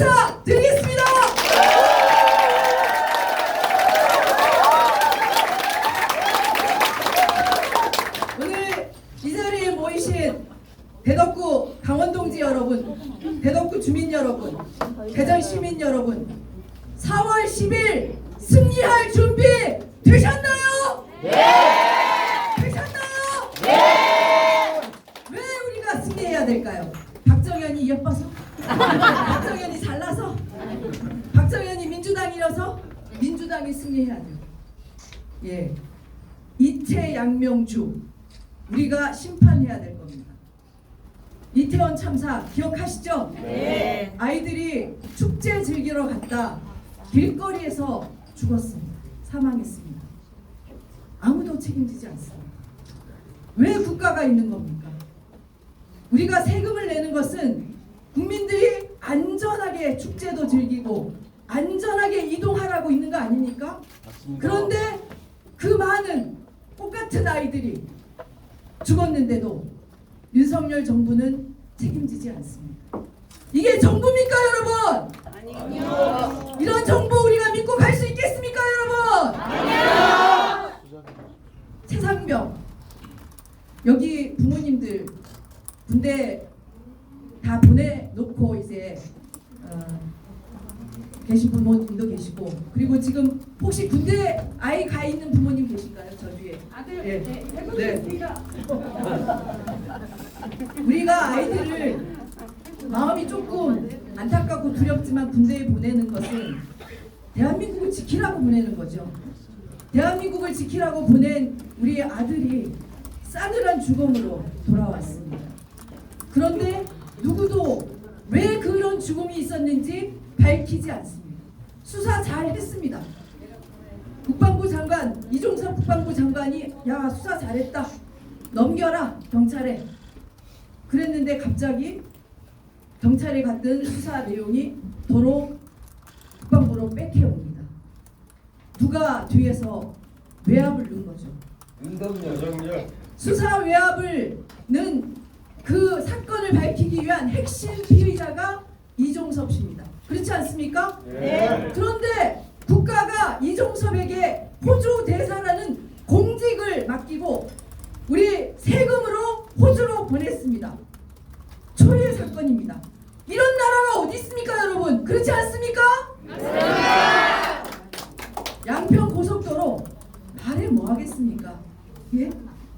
인사드리겠습니다. 오늘 이 자리에 모이신 대덕구 강원동지 여러분, 대덕구 주민 여러분, 대전 시민 여러분, 4월 10일 승리할 준비 되셨나요? 네! 되셨나요? 네! 왜 우리가 승리해야 될까요? 박정현이 예뻐서? 박정현이 잘나서? 박정현이 민주당이라서? 민주당이 승리해야죠. 예, 이태양명주 우리가 심판해야 될 겁니다. 이태원 참사 기억하시죠? 네. 아이들이 축제 즐기러 갔다 길거리에서 죽었습니다. 사망했습니다. 아무도 책임지지 않습니다. 왜 국가가 있는 겁니까? 우리가 세금을 내는 것은 국민들이 안전하게 축제도 즐기고 안전하게 이동하라고 있는 거 아닙니까? 맞습니다. 그런데 그 많은 똑같은 아이들이 죽었는데도 윤석열 정부는 책임지지 않습니다. 이게 정부입니까, 여러분? 아니요. 이런 정부 우리가 믿고 갈 수 있겠습니까, 여러분? 아니요. 최상병, 여기 부모님들 군대 다 보내놓고 이제 계신 부모님도 계시고, 그리고 지금 혹시 군대 아이 가 있는 부모님 계신가요? 저 뒤에 아들. 네. 네. 우리가 아이들을 마음이 조금 안타깝고 두렵지만 군대에 보내는 것은 대한민국을 지키라고 보내는 거죠. 대한민국을 지키라고 보낸 우리 아들이 싸늘한 죽음으로 돌아왔습니다. 그런데 누구도 왜 그런 죽음이 있었는지 밝히지 않습니다. 수사 잘 했습니다. 국방부 장관, 이종섭 국방부 장관이 야, 수사 잘했다, 넘겨라 경찰에 그랬는데 갑자기 경찰에 갔던 수사 내용이 도로 국방부로 뺏겨옵니다. 누가 뒤에서 외압을 넣은 거죠. 윤석열. 수사 외압을 넣은 그 사건을 밝히기 위한 핵심 피의자가 이종섭 씨입니다. 그렇지 않습니까? 네. 그런데 국가가 이종섭에게 호주 대사라는 공직을 맡기고 우리 세금으로 호주로 보냈습니다. 초유의 사건입니다. 이런 나라가 어디 있습니까, 여러분? 그렇지 않습니까? 네. 양평 고속도로 말해 뭐 하겠습니까? 예?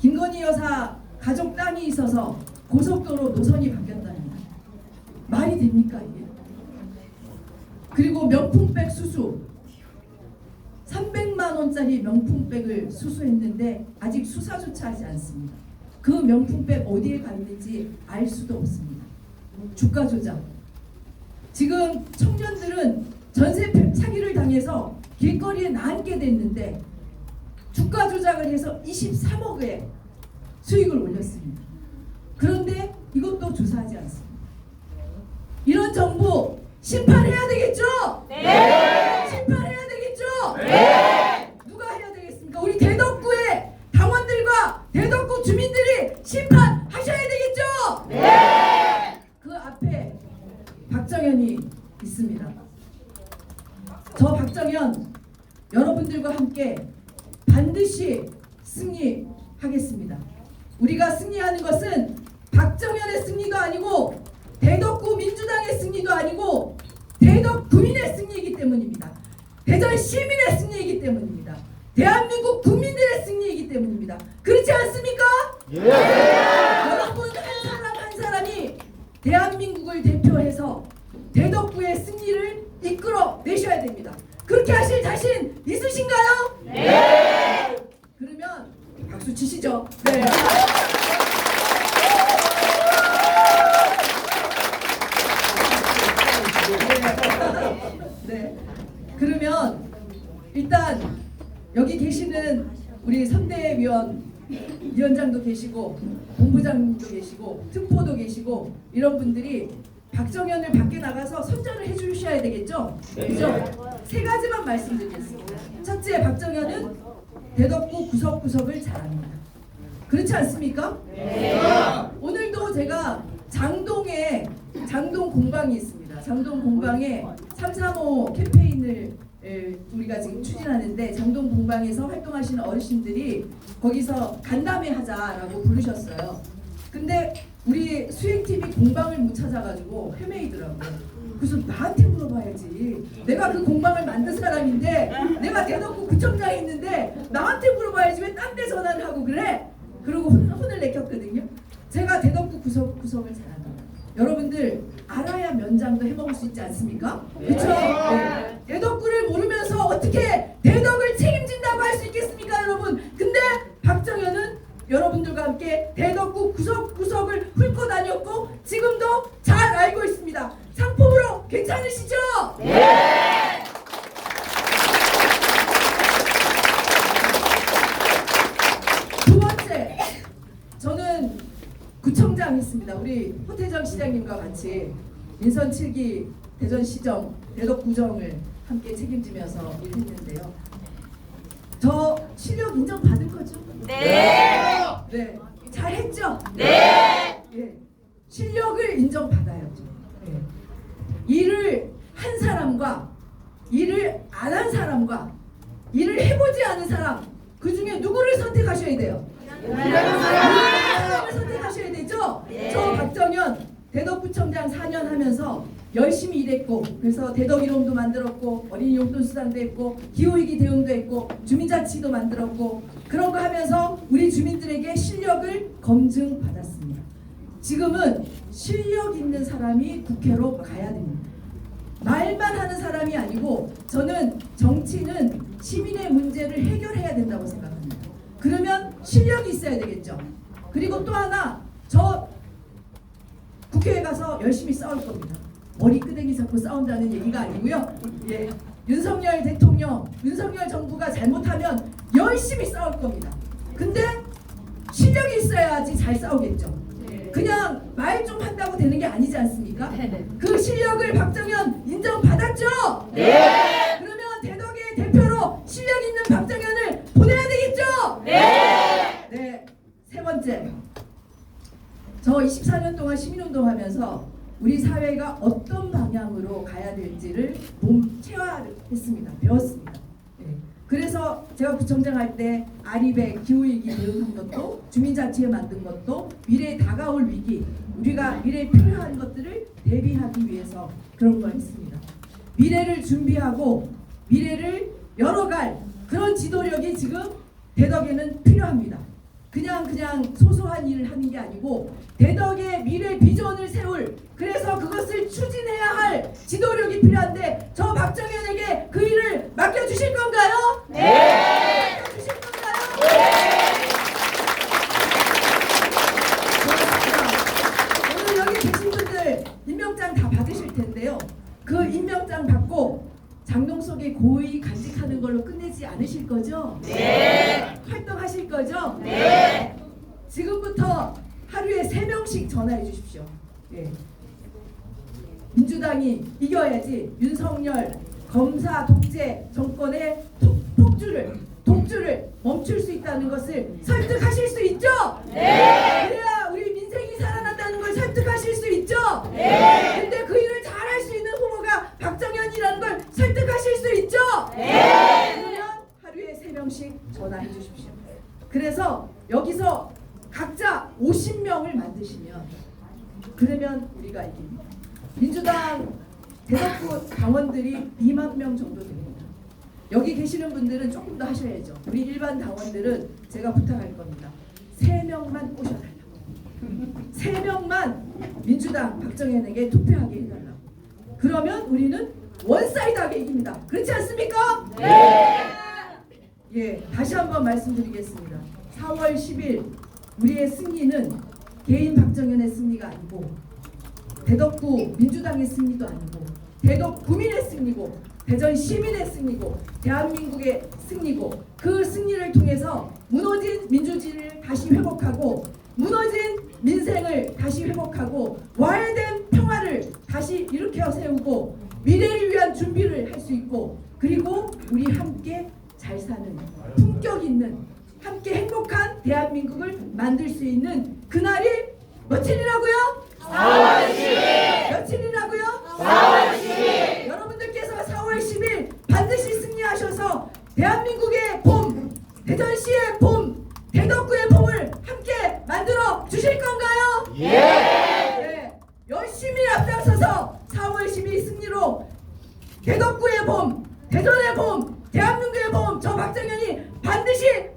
김건희 여사 가족 땅이 있어서 고속도로 노선이 바뀌었다는 말 말이 됩니까 이게? 그리고 명품백 수수 300만 원짜리 명품백을 수수했는데 아직 수사조차 하지 않습니다. 그 명품백 어디에 가 있는지 알 수도 없습니다. 주가 조작. 지금 청년들은 전세 사기를 당해서 길거리에 나앉게 됐는데 주가 조작을 해서 23억의 수익을 올렸습니다. 그런데 이것도 조사하지 않습니다. 이런 정부 심판해야 되겠죠? 네. 심판해야 되겠죠? 네. 누가 해야 되겠습니까? 우리 대덕구의 당원들과 대덕구 주민들이 심판하셔야 되겠죠? 네. 그 앞에 박정현이 있습니다. 저 박정현 여러분들과 함께 반드시 승리하겠습니다. 우리가 승리하는 것은 박정현의 승리도 아니고 대덕구 민주당의 승리도 아니고 대덕구민의 승리이기 때문입니다. 대전 시민의 승리이기 때문입니다. 대한민국 국민들의 승리이기 때문입니다. 그렇지 않습니까? 예. 여러분 한 사람 한 사람이 대한민국을 대표해서 대덕구의 승리를 이끌어 내셔야 됩니다. 그렇게 하실 자신 있으신가요? 네. 그러면 박수 치시죠. 네. 네. 그러면 일단 여기 계시는 우리 위원장도 계시고 본부장님도 계시고 특보도 계시고 이런 분들이 박정현을 밖에 나가서 선전을 해주셔야 되겠죠? 그죠? 세 가지만 말씀드리겠습니다. 첫째, 박정현은 대덕구 구석구석을 잘합니다. 그렇지 않습니까? 네. 오늘도 제가 장동에 장동 공방이 있습니다. 장동 공방에 335 캠페인을 우리가 지금 추진하는데 장동 공방에서 활동하시는 어르신들이 거기서 간담회 하자라고 부르셨어요. 근데 우리 수행팀이 공방을 못 찾아가지고 헤매이더라고요. 그래서 나한테 물어봐야지. 내가 그 공방을 만든 사람인데 내가 대덕구 구청장에 있는데 나한테 물어봐야지 왜 딴 데 전화를 하고 그래? 그러고 혼을 내켰거든요. 제가 대덕구 구석을 잘한다. 여러분들 알아야 면장도 해먹을 수 있지 않습니까? 그렇죠? 네. 대덕구를 모르면서 어떻게 대덕을 책임진다고 할 수 있겠습니까, 여러분? 근데 박정현은 여러분들과 함께 대덕구 구석구석을 훑고 다녔고 지금도 잘 알고 있습니다. 상품으로 괜찮으시죠? 네! 두 번째, 저는 구청장 했습니다. 우리 호태정 시장님과 같이 민선 7기 대전시정, 대덕구정을 함께 책임지면서 일했는데요. 저 실력 인정받을 거죠? 네. 네. 잘했죠? 네. 예. 실력을 인정받아야죠. 예. 일을 한 사람과 일을 안 한 사람과 일을 해보지 않은 사람 그 중에 누구를 선택하셔야 돼요? 사람을 선택하셔야 되죠? 네. 저 박정현 대덕구청장 4년 하면서 열심히 일했고 그래서 대덕 이론도 만들었고 어린이 용돈 수당도 했고 기후위기 대응도 했고 주민자치도 만들었고 그런 거 하면서 우리 주민들에게 실력을 검증받았습니다. 지금은 실력 있는 사람이 국회로 가야 됩니다. 말만 하는 사람이 아니고 저는 정치는 시민의 문제를 해결해야 된다고 생각합니다. 그러면 실력이 있어야 되겠죠. 그리고 또 하나 저 국회에 가서 열심히 싸울 겁니다. 머리끄댕이 잡고 싸운다는 얘기가 아니고요. 예, 윤석열 대통령, 윤석열 정부가 잘못하면 열심히 싸울 겁니다. 근데 실력이 있어야지 잘 싸우겠죠. 그냥 말 좀 한다고 되는 게 아니지 않습니까? 그 실력을 박정현 인정받았죠? 네. 그러면 대덕의 대표로 실력 있는 박정현을 보내야 되겠죠? 네. 네. 세 번째, 저 24년 동안 시민운동하면서 우리 사회가 어떤 방향으로 가야 될지를 체화했습니다. 배웠습니다. 네. 그래서 제가 구청장 할 때 아리백 기후위기 대응한 것도 주민자치에 만든 것도 미래에 다가올 위기 우리가 미래에 필요한 것들을 대비하기 위해서 그런 걸 했습니다. 미래를 준비하고 미래를 열어갈 그런 지도력이 지금 대덕에는 필요합니다. 그냥 소소한 일을 하는 게 아니고 대덕의 미래 비전을 세울 그래서 그것을 추진해야 할 지도력이 필요한데 저 박정현에게 그 일을 맡겨주실 건가요? 네! 맡겨주실 건가요? 네! 오늘 여기 계신 분들 임명장 다 받으실 텐데요. 그 임명장 받고 장롱 속에 고의 간직하는 걸로 끝내지 않으실 거죠? 네. 활동하실 거죠? 네. 지금부터 하루에 3명씩 전화해 주십시오. 예. 민주당이 이겨야지 윤석열 검사 독재 정권의 독주를 멈출 수 있다는 것을 설득하실 수 있죠? 네. 그래야 우리 민생이 살아난다는 걸 설득하실 수 있죠? 네. 근데 그 일을 잘할 수 있는 후보가 박정현이라는 걸 설득하실 수 있죠? 네. 그러면 하루에 3명씩 전화해 주십시오. 그래서 여기서 각자 50명을 만드시면 그러면 우리가 이깁니다. 민주당 대덕구 당원들이 2만 명 정도 됩니다. 여기 계시는 분들은 조금 더 하셔야죠. 우리 일반 당원들은 제가 부탁할 겁니다. 3명만 꼬셔달라고. 3명만 민주당 박정현에게 투표하게 해달라고. 그러면 우리는 원사이드하게 이깁니다. 그렇지 않습니까? 네. 예, 다시 한번 말씀드리겠습니다. 4월 10일 우리의 승리는 개인 박정현의 승리가 아니고 대덕구 민주당의 승리도 아니고 대덕 구민의 승리고 대전 시민의 승리고 대한민국의 승리고 그 승리를 통해서 무너진 민주주의를 다시 회복하고 무너진 민생을 다시 회복하고 와해된 평화를 다시 일으켜 세우고 미래를 위한 준비를 할 수 있고 그리고 우리 함께 잘 사는 품격 있는 함께 행복한 대한민국을 만들 수 있는 그날이 며칠이라고요? 4월 10일. 며칠이라고요? 4월 10일. 여러분들께서 4월 10일 반드시 승리하셔서 대한민국의 봄, 대전시의 봄, 대덕구의 봄을 함께 만들어 주실 건가요? 예. 네, 열심히 앞장서서 4월 10일 승리로 대덕구의 봄, 대전의 봄, 대한민국의 봄, 저 박정현이 반드시